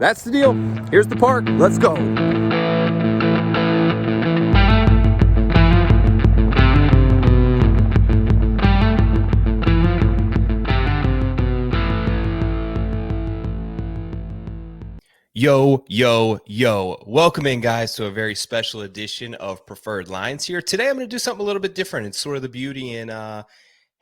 That's the deal. Here's the park. Let's go. Yo, yo, yo. Welcome in, guys, to a very special edition of Preferred Lines here. Today, I'm going to do something a little bit different. It's sort of the beauty in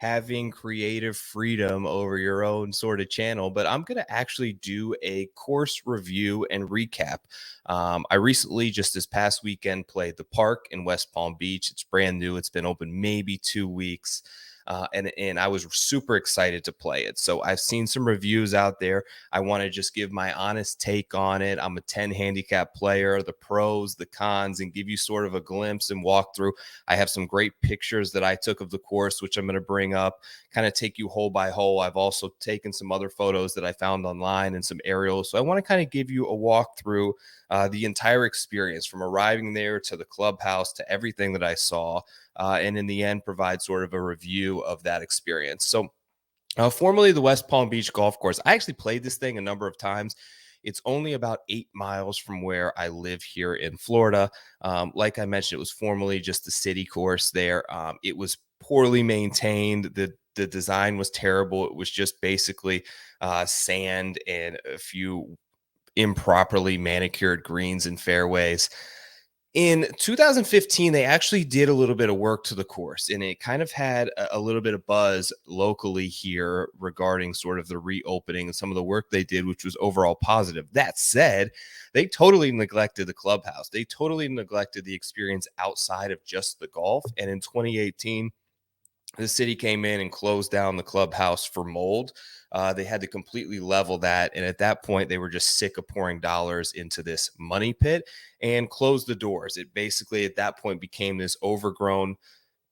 having creative freedom over your own sort of channel, but I'm going to actually do a course review and recap. I recently, just this past weekend, played the park in West Palm Beach. It's brand new. It's been open maybe 2 weeks. And I was super excited to play it. So I've seen some reviews out there. I want to just give my honest take on it. I'm a 10 handicap player, the pros, the cons, and give you sort of a glimpse and walk through. I have some great pictures that I took of the course, which I'm going to bring up, kind of take you hole by hole. I've also taken some other photos that I found online and some aerials. So I want to kind of give you a walk through the entire experience from arriving there to the clubhouse to everything that I saw. And in the end, provide sort of a review of that experience. So, formerly the West Palm Beach Golf Course, I actually played this thing a number of times. It's only about 8 miles from where I live here in Florida. Like I mentioned, it was formerly just the city course there. It was poorly maintained. The design was terrible. It was just basically sand and a few improperly manicured greens and fairways. In 2015, they actually did a little bit of work to the course, and it kind of had a little bit of buzz locally here regarding sort of the reopening and some of the work they did, which was overall positive. That said, they totally neglected the clubhouse. They totally neglected the experience outside of just the golf. And in 2018, the city came in and closed down the clubhouse for mold. They had to completely level that. And at that point, they were just sick of pouring dollars into this money pit and closed the doors. It basically, at that point, became this overgrown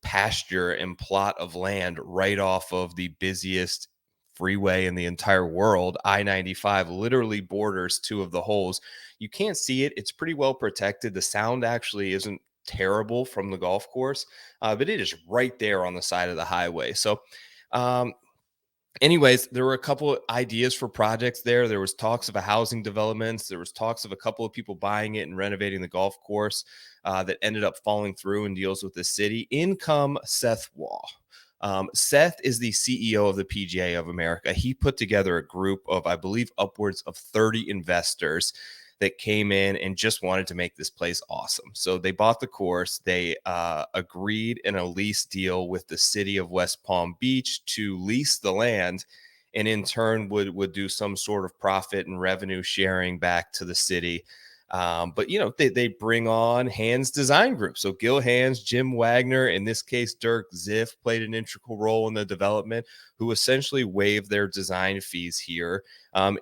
pasture and plot of land right off of the busiest freeway in the entire world. I-95 literally borders two of the holes. You can't see it. It's pretty well protected. The sound actually isn't terrible from the golf course, but it is right there on the side of the highway. So, um, anyways, there were a couple of ideas for projects there. There was talks of a housing developments. There was talks of a couple of people buying it and renovating the golf course that ended up falling through in deals with the city. In come Seth Wall. Seth is the CEO of the PGA of America. He put together a group of, I believe, upwards of 30 investors that came in and just wanted to make this place awesome. So they bought the course. They agreed in a lease deal with the city of West Palm Beach to lease the land, and in turn would do some sort of profit and revenue sharing back to the city. But they bring on Hanse Design Group. So Gil Hanse, Jim Wagner, in this case Dirk Ziff, played an integral role in the development, who essentially waived their design fees here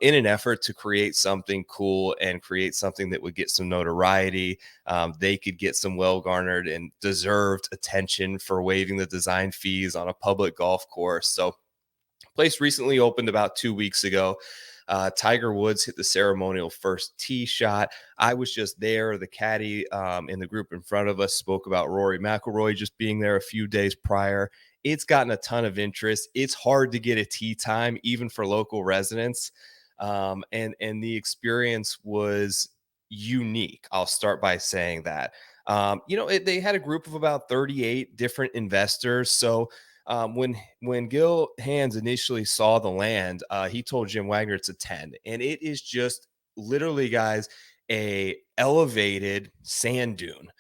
in an effort to create something cool and create something that would get some notoriety. They could get some well-garnered and deserved attention for waiving the design fees on a public golf course. So place recently opened about 2 weeks ago. Tiger Woods hit the ceremonial first tee shot. I was just there. The caddy in the group in front of us spoke about Rory McIlroy just being there a few days prior. It's gotten a ton of interest. It's hard to get a tee time, even for local residents. And the experience was unique. I'll start by saying that. They had a group of about 38 different investors. So when Gil Hanse initially saw the land, he told Jim Wagner it's a 10, and it is just literally, guys, a elevated sand dune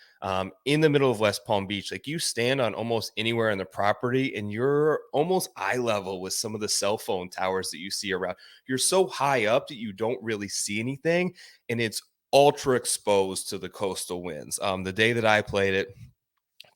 in the middle of West Palm Beach. Like, you stand on almost anywhere on the property, and you're almost eye level with some of the cell phone towers that you see around. You're so high up that you don't really see anything, and it's ultra exposed to the coastal winds. The day that I played it,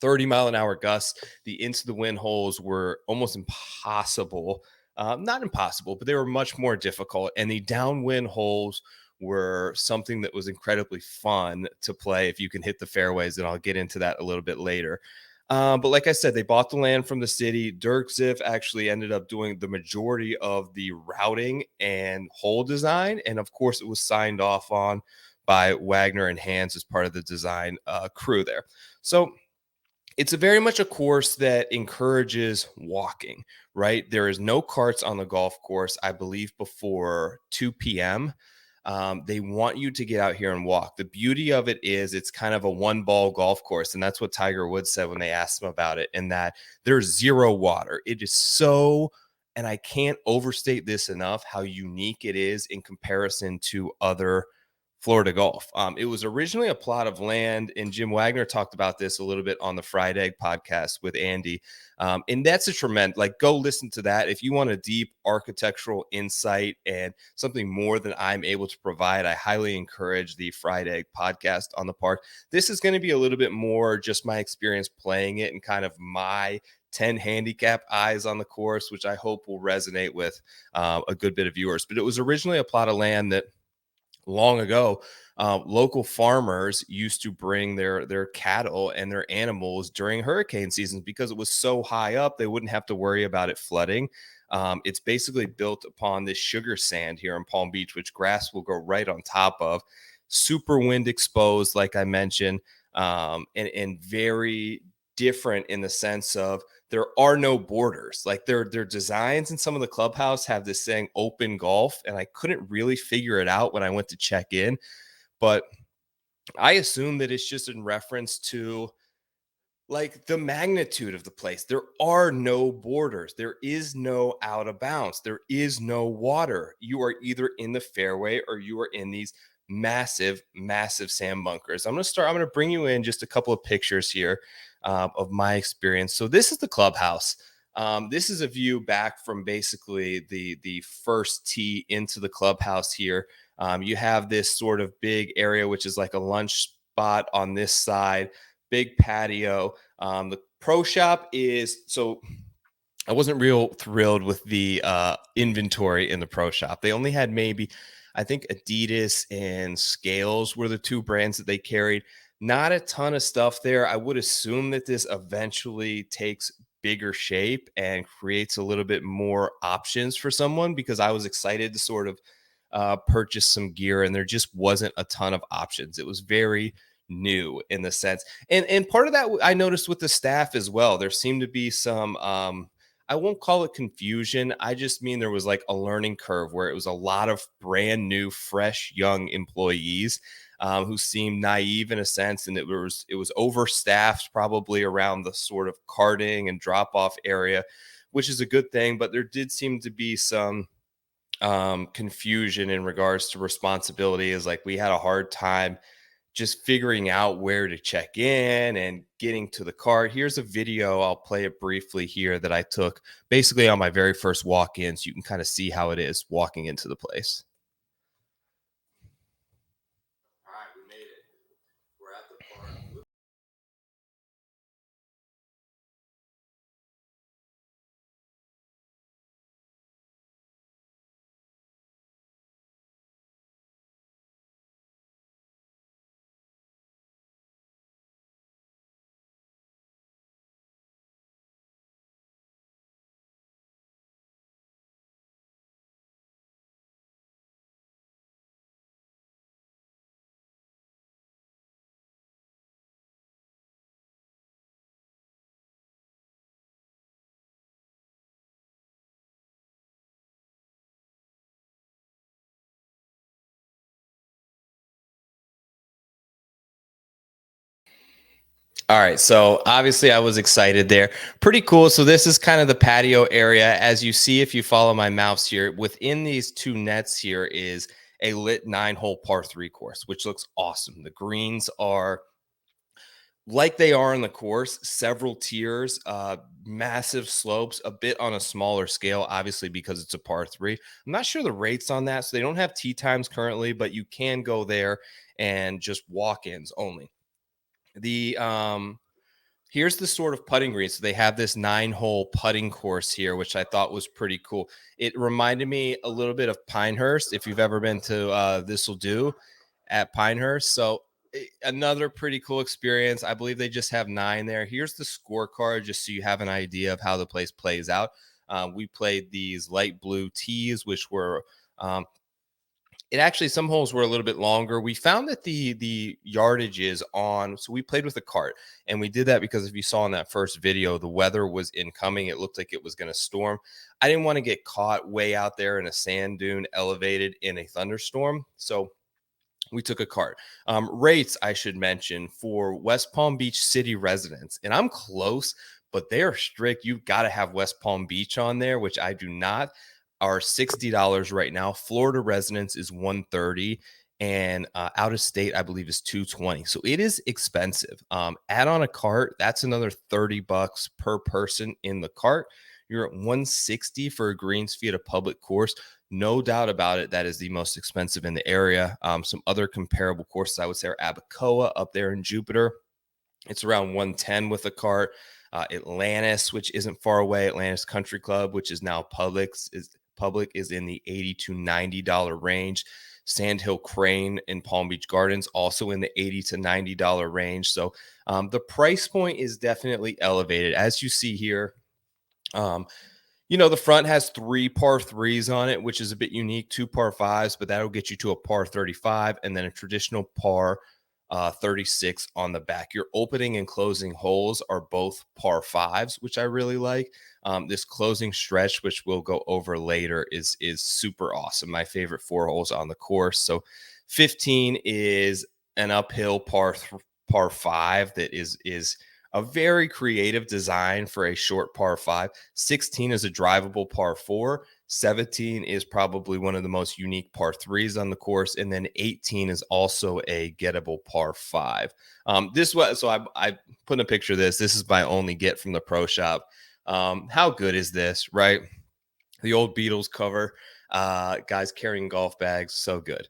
30-mile-an-hour gusts. The into the wind holes were almost impossible. Not impossible, but they were much more difficult. And the downwind holes were something that was incredibly fun to play if you can hit the fairways. And I'll get into that a little bit later. But like I said, they bought the land from the city. Dirk Ziff actually ended up doing the majority of the routing and hole design. And of course, it was signed off on by Wagner and Hanse as part of the design crew there. So it's a very much a course that encourages walking, right? There is no carts on the golf course, I believe, before 2 p.m. They want you to get out here and walk. The beauty of it is it's kind of a one ball golf course. And that's what Tiger Woods said when they asked him about it, and that there's zero water. It is so, and I can't overstate this enough, how unique it is in comparison to other Florida golf. It was originally a plot of land, and Jim Wagner talked about this a little bit on the Fried Egg podcast with Andy. And that's a tremendous, like, go listen to that. If you want a deep architectural insight and something more than I'm able to provide, I highly encourage the Fried Egg podcast on the park. This is going to be a little bit more just my experience playing it and kind of my 10 handicap eyes on the course, which I hope will resonate with a good bit of viewers. But it was originally a plot of land that long ago, local farmers used to bring their cattle and their animals during hurricane seasons because it was so high up they wouldn't have to worry about it flooding. It's basically built upon this sugar sand here in Palm Beach, which grass will go right on top of. Super wind exposed, like I mentioned, and very different in the sense of there are no borders. Like their designs in some of the clubhouse have this saying open golf, and I couldn't really figure it out when I went to check in, but I assume that it's just in reference to like the magnitude of the place. There are no borders. There is no out of bounds. There is no water. You are either in the fairway or you are in these massive, massive sand bunkers. I'm going to bring you in just a couple of pictures here of my experience. So this is the clubhouse. This is a view back from basically the first tee into the clubhouse here. You have this sort of big area, which is like a lunch spot on this side, big patio. The pro shop is, so I wasn't real thrilled with the inventory in the pro shop. They only had maybe, I think Adidas and Scales were the two brands that they carried. Not a ton of stuff there. I would assume that this eventually takes bigger shape and creates a little bit more options for someone, because I was excited to sort of purchase some gear and there just wasn't a ton of options. It was very new in the sense. And part of that I noticed with the staff as well. There seemed to be some I won't call it confusion. I just mean there was like a learning curve where it was a lot of brand new, fresh, young employees who seemed naive in a sense, and it was overstaffed probably around the sort of carting and drop off area, which is a good thing. But there did seem to be some confusion in regards to responsibility. Is like we had a hard time just figuring out where to check in and getting to the cart. Here's a video. I'll play it briefly here that I took basically on my very first walk in, so you can kind of see how it is walking into the place. All right, we made it. We're at the park. All right, so obviously I was excited there. Pretty cool. So this is kind of the patio area. As you see, if you follow my mouse here, within these two nets here is a lit 9-hole par 3 course, which looks awesome. The greens are like they are in the course, several tiers, massive slopes, a bit on a smaller scale, obviously because it's a par 3. I'm not sure the rates on that, so they don't have tee times currently, but you can go there and just walk-ins only. The Here's the sort of putting green. So they have this 9-hole putting course here, which I thought was pretty cool. It reminded me a little bit of Pinehurst, if you've ever been to This'll Do at Pinehurst. So another pretty cool experience. I believe they just have 9 there. Here's the scorecard, just so you have an idea of how the place plays out. We played these light blue tees, which were it actually, some holes were a little bit longer. We found that the yardages on, so we played with a cart, and we did that because if you saw in that first video, the weather was incoming. It looked like it was going to storm. I didn't want to get caught way out there in a sand dune elevated in a thunderstorm. So we took a cart. Rates, I should mention, for West Palm Beach city residents, and I'm close, but they are strict. You've got to have West Palm Beach on there, which I do not. Are $60 right now. Florida residents is 130, and out of state, I believe, is 220. So it is expensive. Add on a cart, that's another $30 per person in the cart. You're at 160 for a greens fee at a public course. No doubt about it, that is the most expensive in the area. Some other comparable courses I would say are Abacoa up there in Jupiter. It's around 110 with a cart. Atlantis, which isn't far away, Atlantis Country Club, which is now public, is in the $80 to $90 range. Sandhill Crane in Palm Beach Gardens, also in the $80 to $90 range. So the price point is definitely elevated, as you see here. The front has 3 par 3s on it, which is a bit unique, 2 par 5s, but that'll get you to a par 35 and then a traditional par 36 on the back. Your opening and closing holes are both par 5s, which I really like. This closing stretch, which we'll go over later, is super awesome. My favorite 4 holes on the course. So 15 is an uphill par 5 that is a very creative design for a short par 5. 16 is a drivable par 4. 17 is probably one of the most unique par 3s on the course. And then 18 is also a gettable par 5. This was, so I put in a picture of this. This is my only get from the pro shop. How good is this, right? The old Beatles cover, guys carrying golf bags. So good.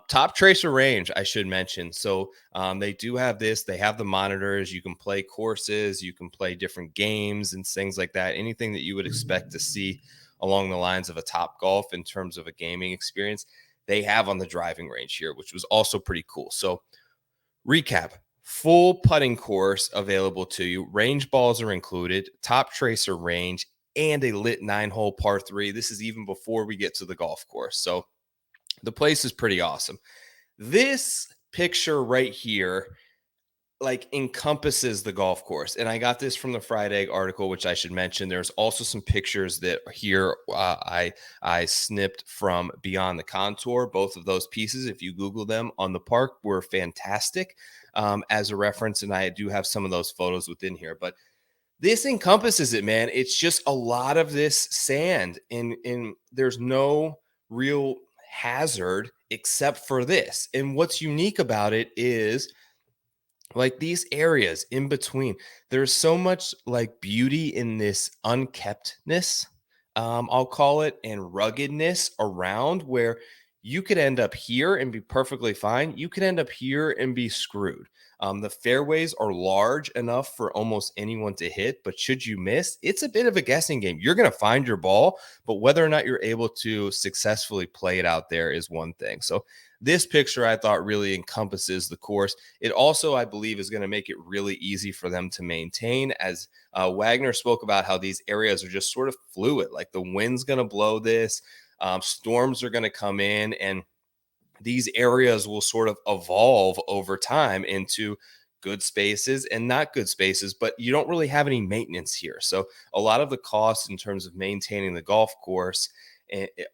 Top tracer range, I should mention. So they do have this. They have the monitors. You can play courses. You can play different games and things like that. Anything that you would expect to see along the lines of a Top Golf in terms of a gaming experience, they have on the driving range here, which was also pretty cool. So recap. Full putting course available to you. Range balls are included. Top tracer range and a lit 9-hole par 3. This is even before we get to the golf course. So the place is pretty awesome. This picture right here encompasses the golf course. And I got this from the Fried Egg article, which I should mention. There's also some pictures that here I snipped from Beyond the Contour. Both of those pieces, if you Google them on the park, were fantastic as a reference. And I do have some of those photos within here. But this encompasses it, man. It's just a lot of this sand, and there's no real hazard except for this. And what's unique about it is these areas in between, there's so much beauty in this unkeptness, I'll call it, and ruggedness around, where you could end up here and be perfectly fine. You could end up here and be screwed. The fairways are large enough for almost anyone to hit, but should you miss, it's a bit of a guessing game. You're going to find your ball, but whether or not you're able to successfully play it out there is one thing. So this picture, I thought, really encompasses the course. It also, I believe, is going to make it really easy for them to maintain, as Wagner spoke about how these areas are just sort of fluid. Like the wind's going to blow this, storms are going to come in, and these areas will sort of evolve over time into good spaces and not good spaces, but you don't really have any maintenance here. So a lot of the costs in terms of maintaining the golf course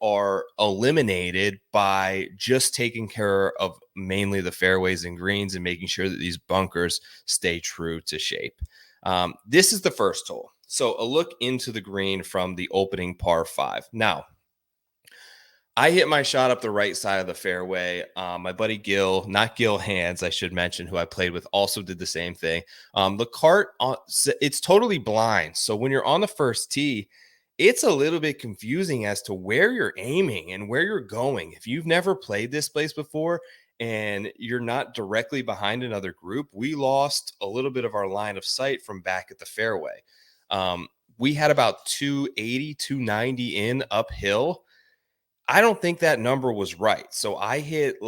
are eliminated by just taking care of mainly the fairways and greens and making sure that these bunkers stay true to shape. This is the first hole. So a look into the green from the opening par 5. Now, I hit my shot up the right side of the fairway. My buddy Gil, not Gil Hanse, I should mention, who I played with, also did the same thing. The cart, it's totally blind. So when you're on the first tee, it's a little bit confusing as to where you're aiming and where you're going. If you've never played this place before and you're not directly behind another group, we lost a little bit of our line of sight from back at the fairway. We had about 280, 290 in uphill. I don't think that number was right. So I hit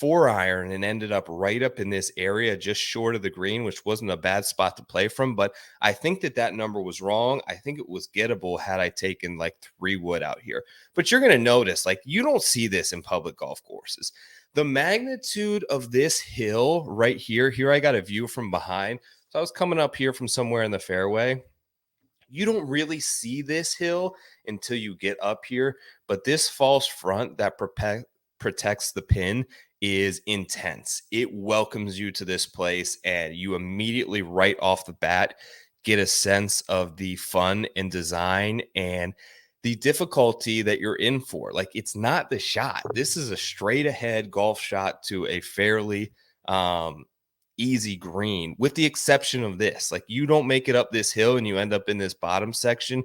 4-iron and ended up right up in this area just short of the green, which wasn't a bad spot to play from. But I think that number was wrong. I think it was gettable had I taken like 3 wood out here. But you're going to notice, like, you don't see this in public golf courses. The magnitude of this hill right here, I got a view from behind. So I was coming up here from somewhere in the fairway. You don't really see this hill until you get up here, but this false front that protects the pin is intense. It welcomes you to this place, and you immediately, right off the bat, get a sense of the fun and design and the difficulty that you're in for. Like, it's not the shot. This is a straight ahead golf shot to a fairly easy green, with the exception of this. Like, you don't make it up this hill and you end up in this bottom section.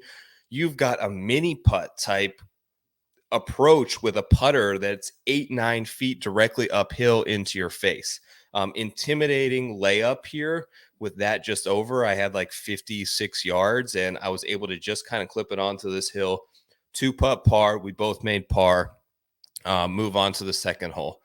You've got a mini putt type approach with a putter that's 8-9 feet directly uphill into your face. Intimidating layup here with that just over. I had like 56 yards and I was able to just kind of clip it onto this hill. 2-putt par. We both made par. Move on to the second hole.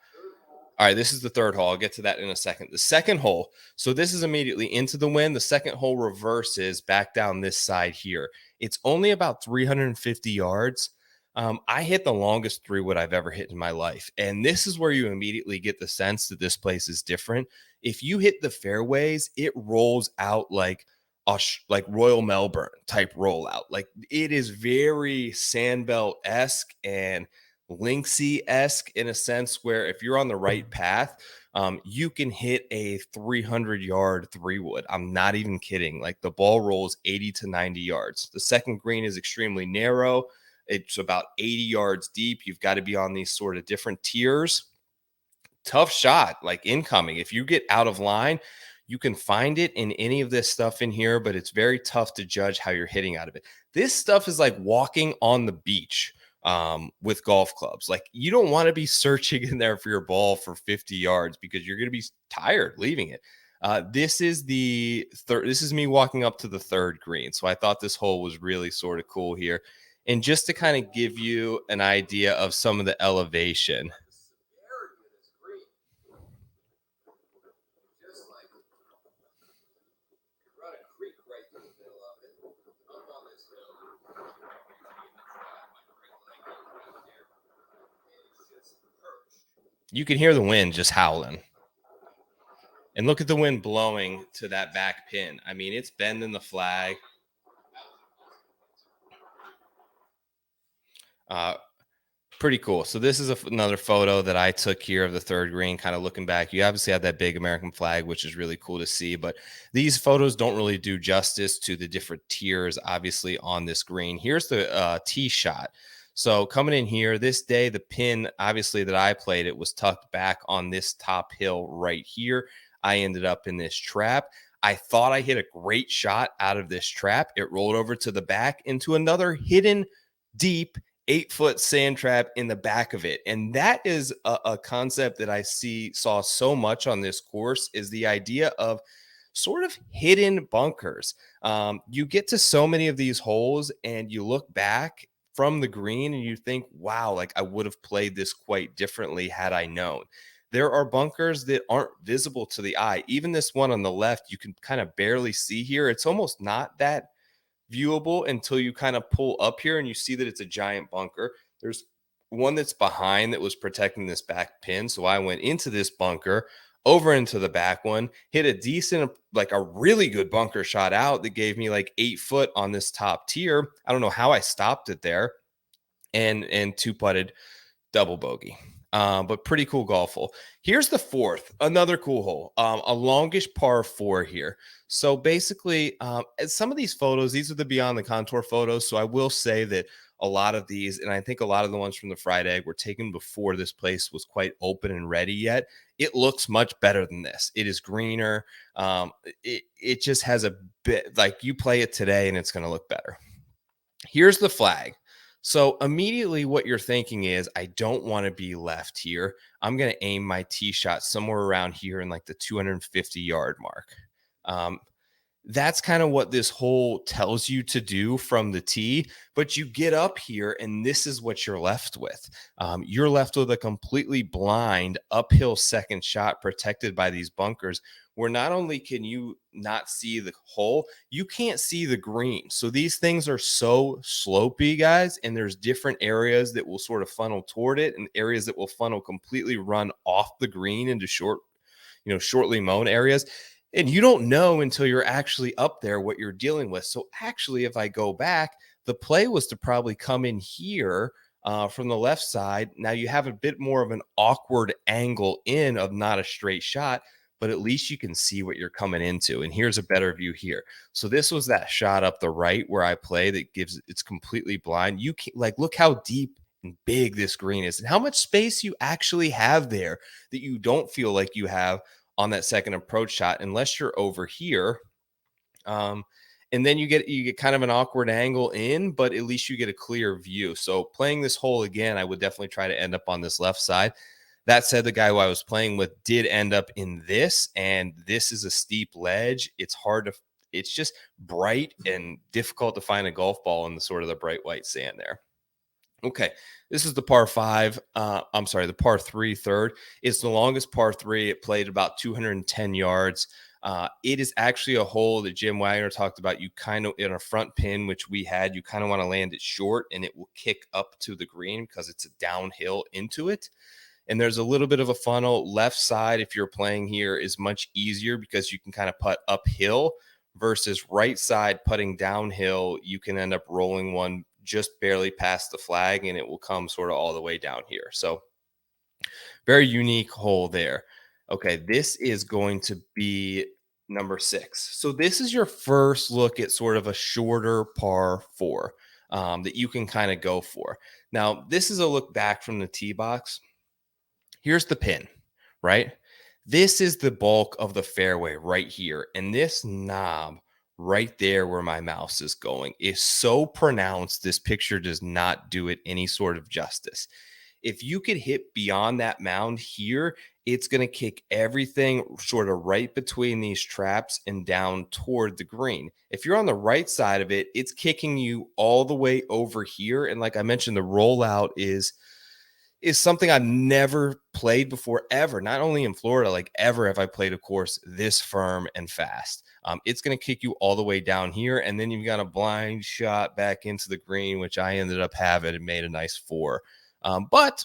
All right, this is the third hole. I'll get to that in a second. The second hole, so this is immediately into the wind. The second hole reverses back down this side here. It's only about 350 yards. I hit the longest 3-wood I've ever hit in my life. And this is where you immediately get the sense that this place is different. If you hit the fairways, it rolls out like Royal Melbourne type rollout. Like, it is very Sandbelt-esque and Linksy-esque in a sense, where if you're on the right path, you can hit a 300-yard 3-wood. I'm not even kidding. Like, the ball rolls 80 to 90 yards. The second green is extremely narrow. It's about 80 yards deep. You've got to be on these sort of different tiers. Tough shot, like incoming. If you get out of line, you can find it in any of this stuff in here, but it's very tough to judge how you're hitting out of it. This stuff is like walking on the beach with golf clubs. Like, you don't want to be searching in there for your ball for 50 yards because you're going to be tired leaving it. This is the third. This is me walking up to the third green. So I thought this hole was really sort of cool here. And just to kind of give you an idea of some of the elevation. You can hear the wind just howling. And look at the wind blowing to that back pin. I mean, it's bending the flag. Pretty cool. So this is another photo that I took here of the third green, kind of looking back. You obviously have that big American flag, which is really cool to see. But these photos don't really do justice to the different tiers, obviously, on this green. Here's the tee shot. So coming in here, this day, the pin, obviously, that I played, it was tucked back on this top hill right here. I ended up in this trap. I thought I hit a great shot out of this trap. It rolled over to the back into another hidden deep 8-foot sand trap in the back of it. And that is a concept that I saw so much on this course, is the idea of sort of hidden bunkers. You get to so many of these holes and you look back from the green and you think, wow, like, I would have played this quite differently had I known. There are bunkers that aren't visible to the eye. Even this one on the left, you can kind of barely see here. It's almost not that viewable until you kind of pull up here and you see that it's a giant bunker. There's one that's behind that was protecting this back pin. So I went into this bunker, over into the back one, hit a decent, like a really good bunker shot out that gave me like 8 foot on this top tier. I don't know how I stopped it there, and 2-putted double bogey. But pretty cool golf hole. Here's the fourth, another cool hole, a longish par 4 here. So basically, some of these photos, these are the beyond the contour photos. So I will say that a lot of these, and I think a lot of the ones from the fried egg, were taken before this place was quite open and ready yet. It looks much better than this. It is greener. It just has a bit, like, you play it today and it's going to look better. Here's the flag. So immediately what you're thinking is, I don't want to be left here. I'm going to aim my tee shot somewhere around here in like the 250-yard mark. That's kind of what this hole tells you to do from the tee. But you get up here, and this is what you're left with. You're left with a completely blind uphill second shot protected by these bunkers, where not only can you not see the hole, you can't see the green. So these things are so slopey, guys, and there's different areas that will sort of funnel toward it and areas that will funnel completely run off the green into shortly mown areas. And you don't know until you're actually up there what you're dealing with. So actually, if I go back, the play was to probably come in here from the left side. Now you have a bit more of an awkward angle in of not a straight shot, but at least you can see what you're coming into. And here's a better view here. So this was that shot up the right where I play that gives it's completely blind. You can like look how deep and big this green is and how much space you actually have there that you don't feel like you have on that second approach shot unless you're over here. Um, and then you get kind of an awkward angle in, but at least you get a clear view. So playing this hole again, I would definitely try to end up on this left side. That said, the guy who I was playing with did end up in this, and this is a steep ledge. It's just bright and difficult to find a golf ball in the sort of the bright white sand there. Okay, this is the par five. I'm sorry, the par three third. It's the longest par three. It played about 210 yards. It is actually a hole that Jim Wagner talked about. You kind of in a front pin, which we had, you kind of want to land it short and it will kick up to the green because it's a downhill into it. And there's a little bit of a funnel. Left side, if you're playing here, is much easier because you can kind of putt uphill versus right side putting downhill. You can end up rolling one just barely past the flag and it will come sort of all the way down here. So very unique hole there. Okay, this is going to be number 6. So this is your first look at sort of a shorter par 4 that you can kind of go for. Now, this is a look back from the tee box. Here's the pin, right? This is the bulk of the fairway right here. And this knob right there where my mouse is going is so pronounced. This picture does not do it any sort of justice. If you could hit beyond that mound here, it's going to kick everything sort of right between these traps and down toward the green. If you're on the right side of it, it's kicking you all the way over here. And like I mentioned, the rollout is something I've never played before ever. Not only in Florida, like ever have I played a course this firm and fast. It's going to kick you all the way down here, and then you've got a blind shot back into the green, which I ended up having and made a nice 4. But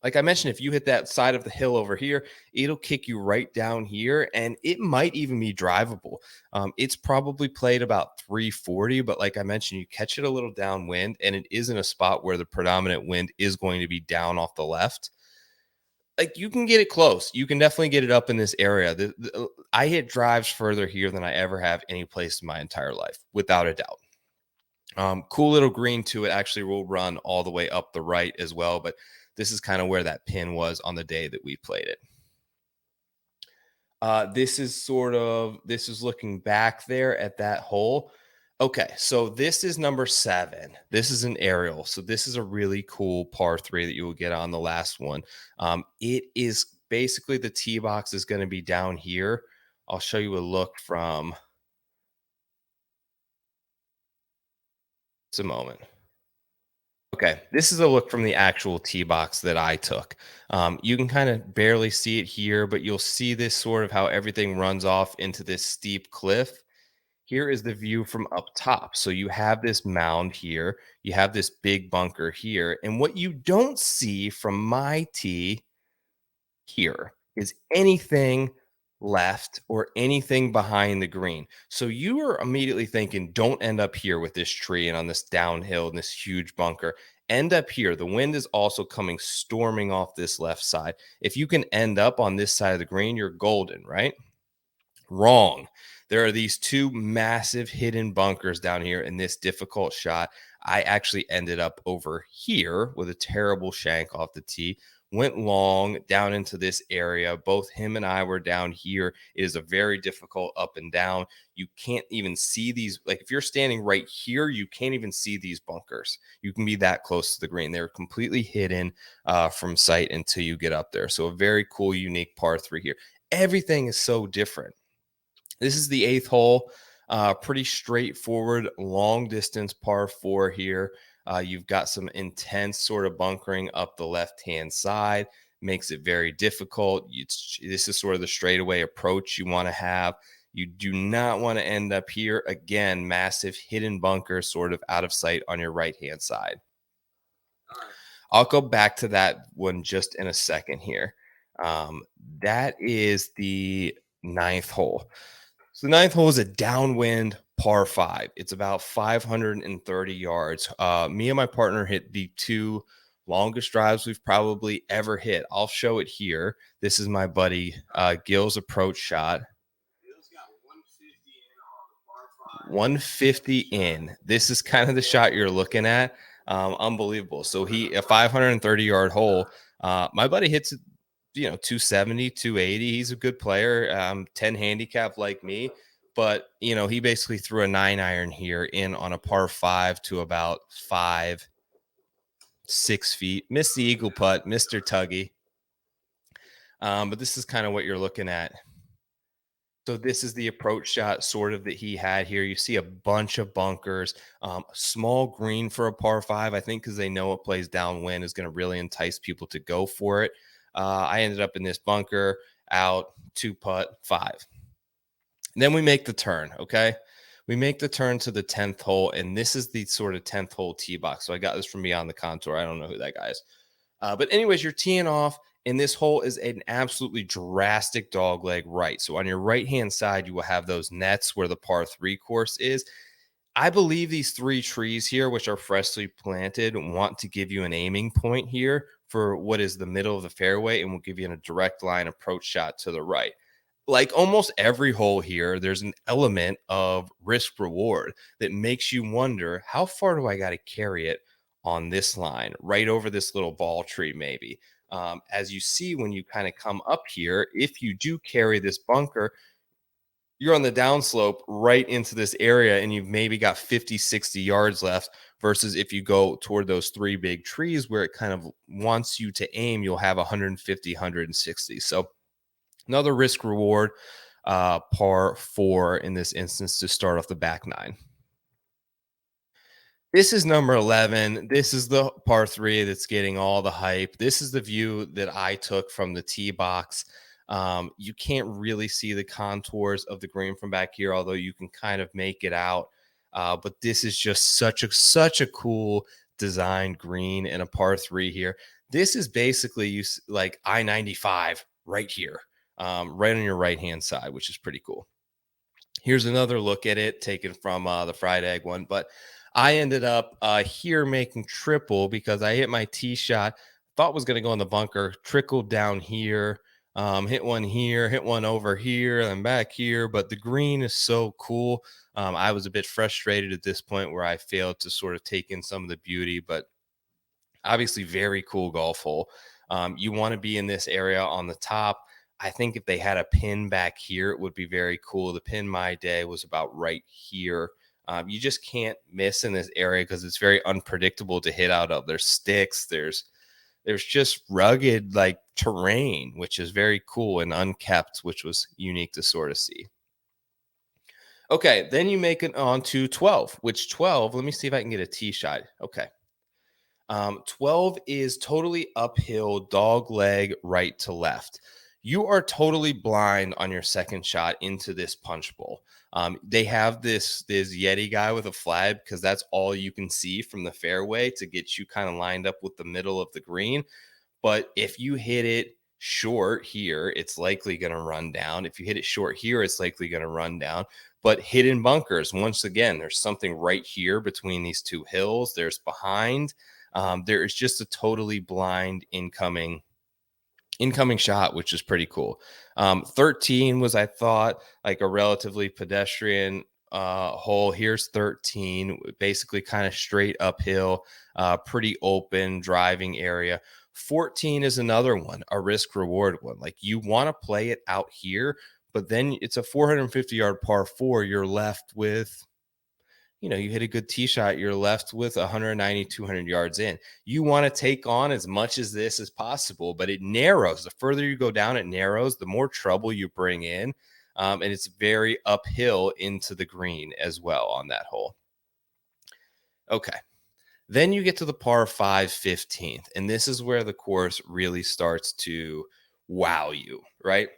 like I mentioned, if you hit that side of the hill over here, it'll kick you right down here, and it might even be drivable. It's probably played about 340, but like I mentioned, you catch it a little downwind, and it is in a spot where the predominant wind is going to be down off the left. Like you can get it close. You can definitely get it up in this area. I hit drives further here than I ever have any place in my entire life, without a doubt. Cool little green to it. Actually will run all the way up the right as well, but this is kind of where that pin was on the day that we played it. This is looking back there at that hole. Okay, so this is number 7. This is an aerial. So this is a really cool par 3 that you will get on the last one. It is basically the tee box is going to be down here. I'll show you a look from just a moment. Okay, this is a look from the actual tee box that I took. You can kind of barely see it here, but you'll see this sort of how everything runs off into this steep cliff. Here is the view from up top. So you have this mound here, you have this big bunker here, and what you don't see from my tee here is anything left or anything behind the green. So you are immediately thinking, don't end up here with this tree and on this downhill and this huge bunker. End up here. The wind is also coming storming off this left side. If you can end up on this side of the green, you're golden, right? Wrong. There are these 2 massive hidden bunkers down here in this difficult shot. I actually ended up over here with a terrible shank off the tee. Went long down into this area. Both him and I were down here. It is a very difficult up and down. You can't even see these. Like if you're standing right here, you can't even see these bunkers. You can be that close to the green. They're completely hidden from sight until you get up there. So a very cool, unique par 3 here. Everything is so different. This is the eighth hole. Pretty straightforward, long distance par four here. You've got some intense sort of bunkering up the left hand side, makes it very difficult. This is sort of the straightaway approach you want to have. You do not want to end up here. Again, massive hidden bunker sort of out of sight on your right hand side. I'll go back to that one just in a second here. Um, that is the ninth hole. So the ninth hole is a downwind par five. It's about 530 yards. Me and my partner hit the two longest drives we've probably ever hit. I'll show it here. This is my buddy Gil's approach shot. 150 in. This is kind of the shot you're looking at. Unbelievable. So a 530-yard hole. My buddy hits it, 270, 280. He's a good player. 10 handicap like me. But, he basically threw a 9-iron here in on a par five to about 6 feet. Missed the eagle putt, Mr. Tuggy. But this is kind of what you're looking at. So this is the approach shot sort of that he had here. You see a bunch of bunkers, small green for a par five, I think, because they know it plays downwind is going to really entice people to go for it. I ended up in this bunker out 2-putt 5. And then we make the turn. Okay. We make the turn to the 10th hole, and this is the sort of 10th hole tee box. So I got this from Beyond the Contour. I don't know who that guy is. But anyways, you're teeing off, and this hole is an absolutely drastic dog leg right. So on your right-hand side, you will have those nets where the par 3 course is. I believe these 3 trees here, which are freshly planted, want to give you an aiming point here for what is the middle of the fairway and will give you a direct line approach shot to the right. Like almost every hole here, there's an element of risk reward that makes you wonder, how far do I got to carry it on this line, right over this little ball tree, maybe? As you see, when you kind of come up here, if you do carry this bunker, you're on the downslope right into this area and you've maybe got 50, 60 yards left versus if you go toward those 3 big trees where it kind of wants you to aim, you'll have 150, 160. So another risk reward, par 4 in this instance to start off the back 9. This is number 11. This is the par 3 that's getting all the hype. This is the view that I took from the tee box. You can't really see the contours of the green from back here, although you can kind of make it out. But this is just such a cool designed green and a par 3 here. This is basically like I-95 right here, right on your right hand side, which is pretty cool. Here's another look at it taken from the fried egg one, but I ended up here making triple because I hit my tee shot, thought was going to go in the bunker, trickled down here, hit one here, hit one over here, and back here. But the green is so cool. I was a bit frustrated at this point where I failed to sort of take in some of the beauty, but obviously very cool golf hole. You want to be in this area on the top. I think if they had a pin back here, it would be very cool. The pin my day was about right here. You just can't miss in this area because it's very unpredictable to hit out of. There's sticks, there's just rugged like terrain, which is very cool, and unkept, which was unique to sort of see. Okay, then you make it on to 12, which 12, let me see if I can get a tee shot. Okay. 12 is totally uphill, dog leg, right to left. You are totally blind on your second shot into this punch bowl. They have this Yeti guy with a flag because that's all you can see from the fairway to get you kind of lined up with the middle of the green. But if you hit it short here, it's likely going to run down. If you hit it short here, it's likely going to run down. But hidden bunkers, once again, there's something right here between these 2 hills. There's behind. There is just a totally blind incoming shot, which is pretty cool. 13 was, I thought, like a relatively pedestrian hole. Here's 13, basically kind of straight uphill, pretty open driving area. 14 is another one, a risk reward one. Like you want to play it out here, but then it's a 450-yard par 4. You're left with, you hit a good tee shot, you're left with 190, 200 yards in. You want to take on as much as this as possible, but it narrows. The further you go down, it narrows. The more trouble you bring in, and it's very uphill into the green as well on that hole. Okay. Then you get to the par 5 15th, and this is where the course really starts to wow you, right?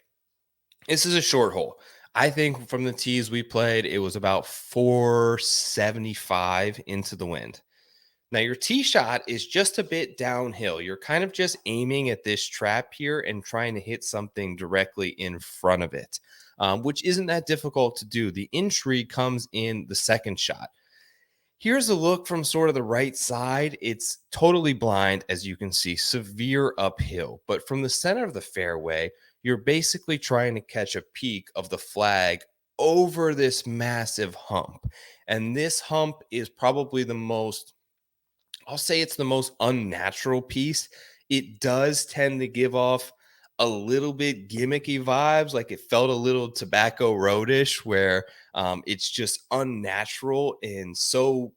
This is a short hole. I think from the tees we played, it was about 475 into the wind. Now, your tee shot is just a bit downhill. You're kind of just aiming at this trap here and trying to hit something directly in front of it, which isn't that difficult to do. The intrigue comes in the second shot. Here's a look from sort of the right side. It's totally blind, as you can see, severe uphill. But from the center of the fairway, you're basically trying to catch a peek of the flag over this massive hump. And this hump is probably the most, I'll say it's the most unnatural piece. It does tend to give off a little bit gimmicky vibes, like it felt a little Tobacco Roadish, where it's just unnatural and so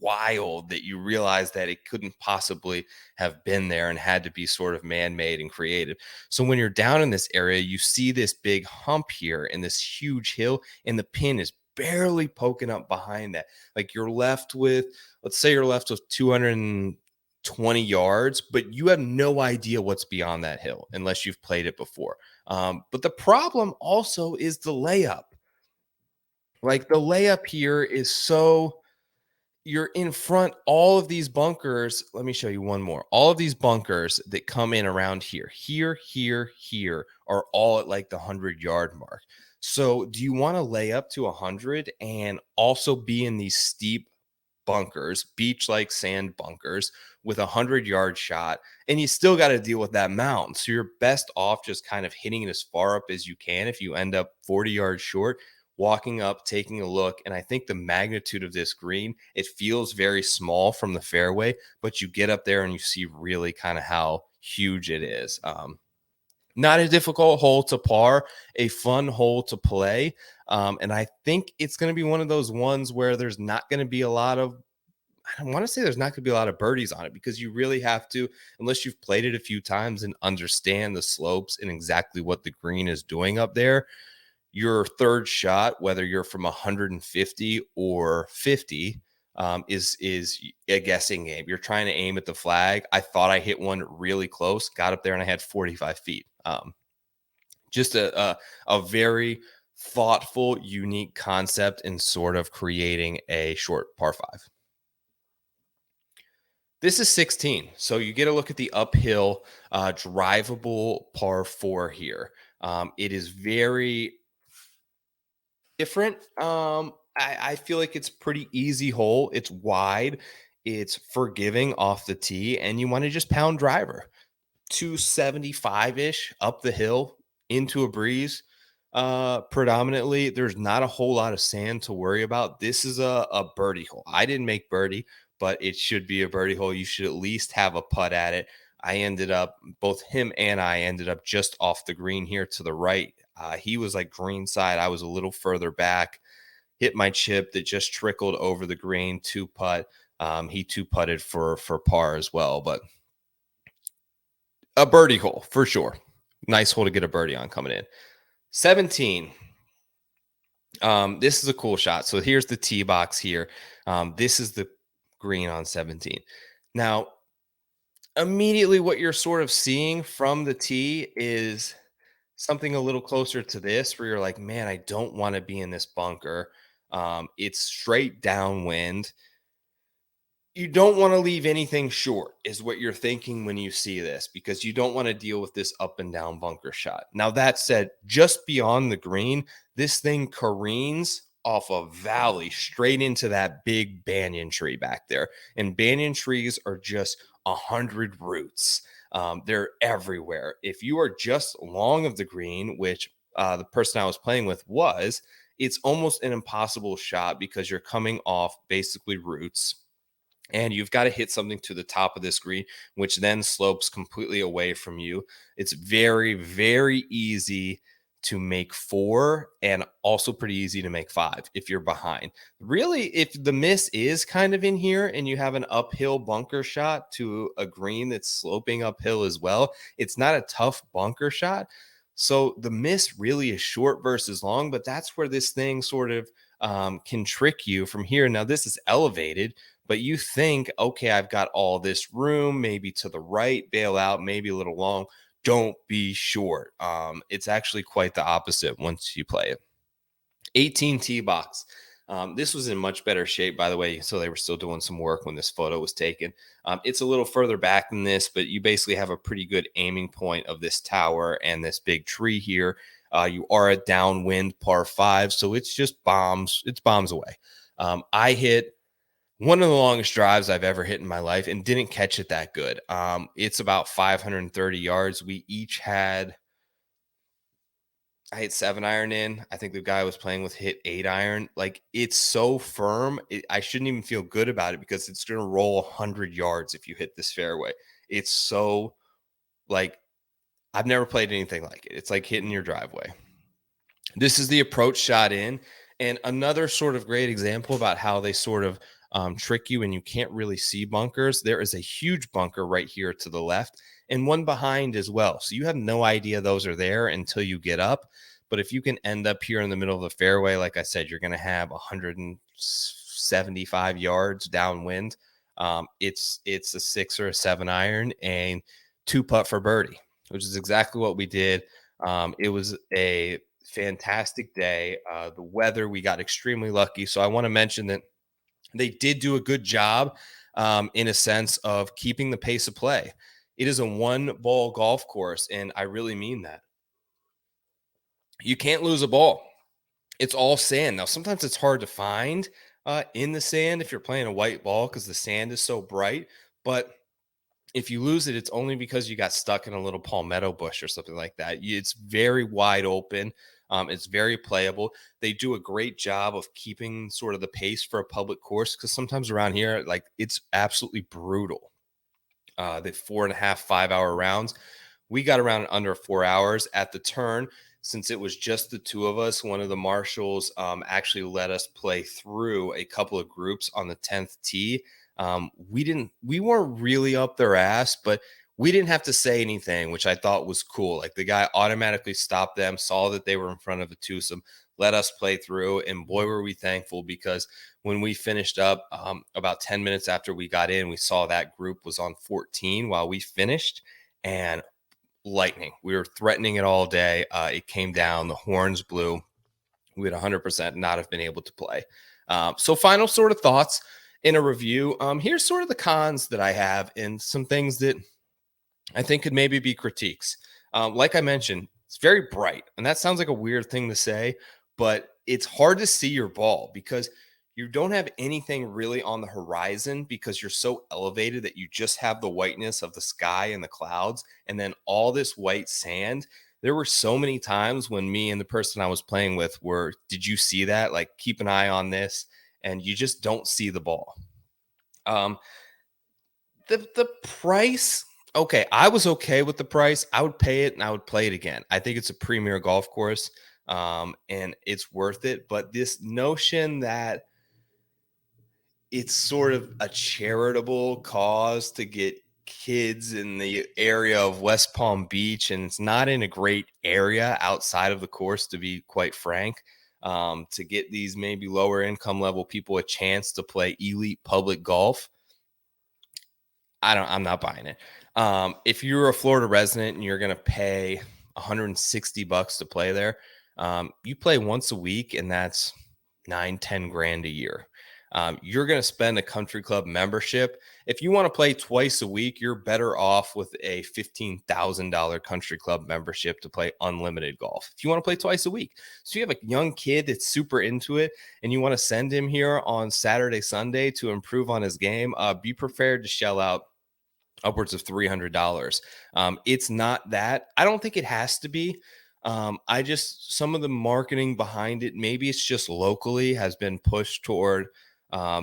wild that you realize that it couldn't possibly have been there and had to be sort of man-made and created. So when you're down in this area, you see this big hump here and this huge hill, and the pin is barely poking up behind that. Like you're left with, let's say you're left with 220 yards, but you have no idea what's beyond that hill unless you've played it before. But the problem also is the layup. Like the layup here is so, you're in front, all of these bunkers. Let me show you one more. All of these bunkers that come in around here are all at like the 100-yard mark. So do you want to lay up to 100 and also be in these steep bunkers, beach like sand bunkers with a 100-yard shot, and you still got to deal with that mountain? So you're best off just kind of hitting it as far up as you can. If you end up 40 yards short, walking up, taking a look. And I think the magnitude of this green, it feels very small from the fairway, but you get up there and you see really kind of how huge it is. Not a difficult hole to par, a fun hole to play. And I think it's going to be one of those ones where there's not going to be a lot of, I want to say there's not going to be a lot of birdies on it, because you really have to, unless you've played it a few times and understand the slopes and exactly what the green is doing up there. Your third shot, whether you're from 150 or 50, is a guessing game. You're trying to aim at the flag. I thought I hit one really close, got up there, and I had 45 feet. Just a very thoughtful, unique concept in sort of creating a short par 5. This is 16. So you get a look at the uphill, drivable par 4 here. It is very different. I feel like it's pretty easy hole. It's wide, it's forgiving off the tee, and you want to just pound driver 275 ish up the hill into a breeze. Predominantly, there's not a whole lot of sand to worry about. This is a birdie hole. I didn't make birdie, but it should be a birdie hole. You should at least have a putt at it. I ended up, both him and I ended up just off the green here to the right. He was like green side. I was a little further back. Hit my chip that just trickled over the green, two putt. He two putted for par as well, but a birdie hole for sure. Nice hole to get a birdie on coming in. 17. This is a cool shot. So here's the tee box here. This is the green on 17. Now, immediately what you're sort of seeing from the tee is something a little closer to this, where you're like, man, I don't want to be in this bunker. It's straight downwind. You don't want to leave anything short, is what you're thinking when you see this, because you don't want to deal with this up and down bunker shot. Now, that said, just beyond the green, this thing careens off a valley straight into that big banyan tree back there. And banyan trees are just 100 roots. They're everywhere. If you are just long of the green, which the person I was playing with was, it's almost an impossible shot because you're coming off basically roots, and you've got to hit something to the top of this green, which then slopes completely away from you. It's very, very easy to make 4, and also pretty easy to make 5 if you're behind. Really, if the miss is kind of in here and you have an uphill bunker shot to a green that's sloping uphill as well, it's not a tough bunker shot. So the miss really is short versus long, but that's where this thing sort of can trick you from here. Now, this is elevated, but you think, okay, I've got all this room, maybe to the right, bail out, maybe a little long. Don't be short. It's actually quite the opposite once you play it. 18 tee box. This was in much better shape, by the way. So they were still doing some work when this photo was taken. It's a little further back than this, but you basically have a pretty good aiming point of this tower and this big tree here. You are a downwind par five, so it's just bombs. It's bombs away. I hit one of the longest drives I've ever hit in my life and didn't catch it that good. It's about 530 yards. We each had I hit 7 iron in. I think the guy I was playing with hit 8 iron. Like it's so firm. I shouldn't even feel good about it because it's going to roll 100 yards if you hit this fairway. It's so like I've never played anything like it. It's like hitting your driveway. This is the approach shot in. And another sort of great example about how they sort of trick you and you can't really see bunkers. There is a huge bunker right here to the left and one behind as well. So you have no idea those are there until you get up. But if you can end up here in the middle of the fairway, like I said, you're going to have 175 yards downwind. It's a 6 or a 7 iron and two putt for birdie, which is exactly what we did. It was a fantastic day. The weather, we got extremely lucky. So I want to mention that they did do a good job in a sense of keeping the pace of play. It is a one ball golf course, and I really mean that. You can't lose a ball. It's all sand. Now, sometimes it's hard to find in the sand if you're playing a white ball because the sand is so bright. But if you lose it, it's only because you got stuck in a little palmetto bush or something like that. It's very wide open. It's very playable. They do a great job of keeping sort of the pace for a public course because sometimes around here, like it's absolutely brutal. The 4.5, 5 hour rounds. We got around in under 4 hours at the turn. Since it was just the two of us, one of the marshals actually let us play through a couple of groups on the 10th tee. We weren't really up their ass, but we didn't have to say anything, which I thought was cool. Like the guy automatically stopped them, saw that they were in front of a twosome, let us play through, and boy, were we thankful because when we finished up about 10 minutes after we got in, we saw that group was on 14 while we finished, and lightning. We were threatening it all day. It came down, the horns blew. We would 100% not have been able to play. So final sort of thoughts in a review. Here's sort of the cons that I have and some things that I think could maybe be critiques. Like I mentioned, it's very bright. And that sounds like a weird thing to say, but it's hard to see your ball because you don't have anything really on the horizon because you're so elevated that you just have the whiteness of the sky and the clouds and then all this white sand. There were so many times when me and the person I was playing with were, did you see that? Like, keep an eye on this. And you just don't see the ball. Um, the price, okay, I was okay with the price. I would pay it and I would play it again. I think it's a premier golf course, and it's worth it. But this notion that it's sort of a charitable cause to get kids in the area of West Palm Beach, and it's not in a great area outside of the course, to be quite frank, to get these maybe lower income level people a chance to play elite public golf. I'm not buying it. If you're a Florida resident and you're going to pay $160 to play there, you play once a week and that's 9, 10 grand a year. You're going to spend a country club membership. If you want to play twice a week, you're better off with a $15,000 country club membership to play unlimited golf. If you want to play twice a week. So you have a young kid that's super into it and you want to send him here on Saturday, Sunday to improve on his game, be prepared to shell out upwards of $300. It's not that. I don't think it has to be. I just, some of the marketing behind it, maybe it's just locally has been pushed toward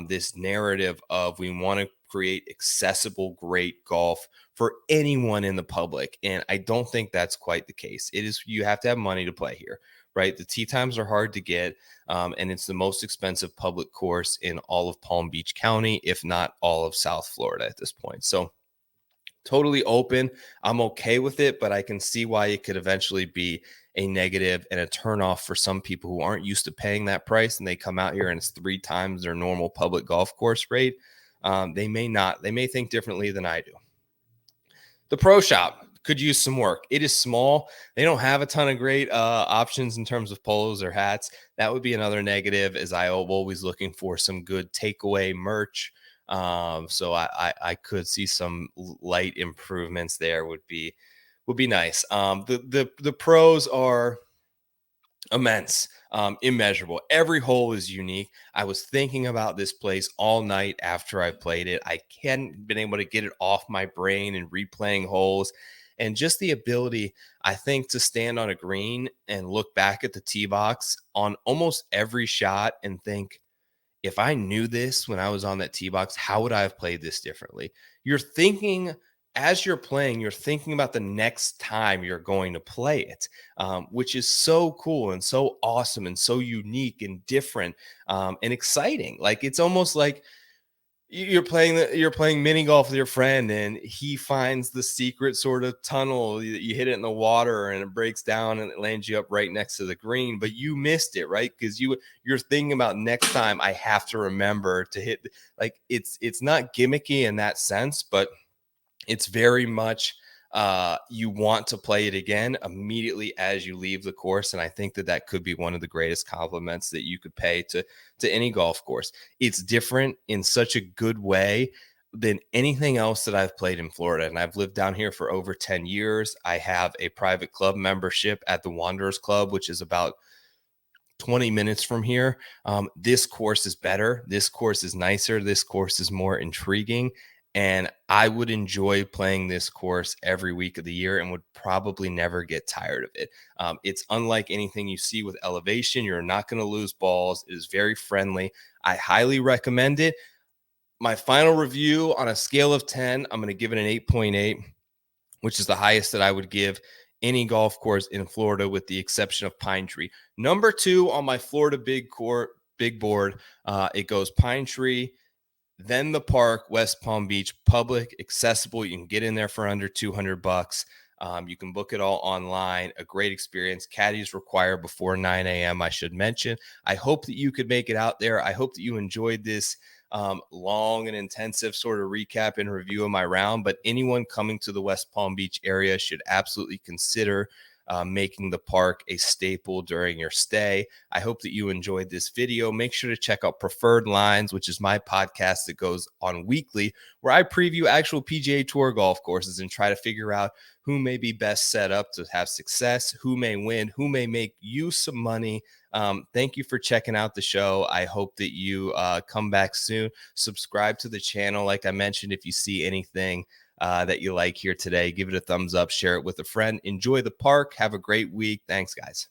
this narrative of we want to create accessible, great golf for anyone in the public. And I don't think that's quite the case. It is, you have to have money to play here, right? The tee times are hard to get. And it's the most expensive public course in all of Palm Beach County, if not all of South Florida at this point. So totally open. I'm okay with it, but I can see why it could eventually be a negative and a turnoff for some people who aren't used to paying that price, and they come out here and it's 3 times their normal public golf course rate. They may think differently than I do. The pro shop could use some work. It is small. They don't have a ton of great options in terms of polos or hats. That would be another negative, as I am always looking for some good takeaway merch. So I could see some light improvements there would be nice. The pros are immense, immeasurable. Every hole is unique. I was thinking about this place all night after I played it. I hadn't been able to get it off my brain and replaying holes. And just the ability, I think, to stand on a green and look back at the tee box on almost every shot and think, if I knew this when I was on that tee box, how would I have played this differently? You're thinking as you're playing, you're thinking about the next time you're going to play it, which is so cool and so awesome and so unique and different, and exciting. Like it's almost like you're playing mini golf with your friend and he finds the secret sort of tunnel. You hit it in the water and it breaks down and it lands you up right next to the green, but you missed it, right? Because you're thinking about next time I have to remember to hit. Like it's not gimmicky in that sense, but it's very much you want to play it again immediately as you leave the course. And I think that could be one of the greatest compliments that you could pay to any golf course. It's different in such a good way than anything else that I've played in Florida. And I've lived down here for over 10 years. I have a private club membership at the Wanderers Club, which is about 20 minutes from here. This course is better. This course is nicer. This course is more intriguing. And I would enjoy playing this course every week of the year and would probably never get tired of it. It's unlike anything you see with elevation. You're not going to lose balls. It is very friendly. I highly recommend it. My final review on a scale of 10, I'm going to give it an 8.8, which is the highest that I would give any golf course in Florida with the exception of Pine Tree. Number 2 on my Florida big board, it goes Pine Tree, then the park, West Palm Beach, public, accessible. You can get in there for under $200. You can book it all online. A great experience. Caddies required before 9 a.m. I should mention. I hope that you could make it out there. I hope that you enjoyed this long and intensive sort of recap and review of my round. But anyone coming to the West Palm Beach area should absolutely consider making the park a staple during your stay. I hope that you enjoyed this video. Make sure to check out Preferred Lines, which is my podcast that goes on weekly, where I preview actual PGA Tour golf courses and try to figure out who may be best set up to have success, who may win, who may make you some money. Thank you for checking out the show. I hope that you come back soon. Subscribe to the channel. Like I mentioned, if you see anything that you like here today, give it a thumbs up, share it with a friend. Enjoy the park. Have a great week. Thanks, guys.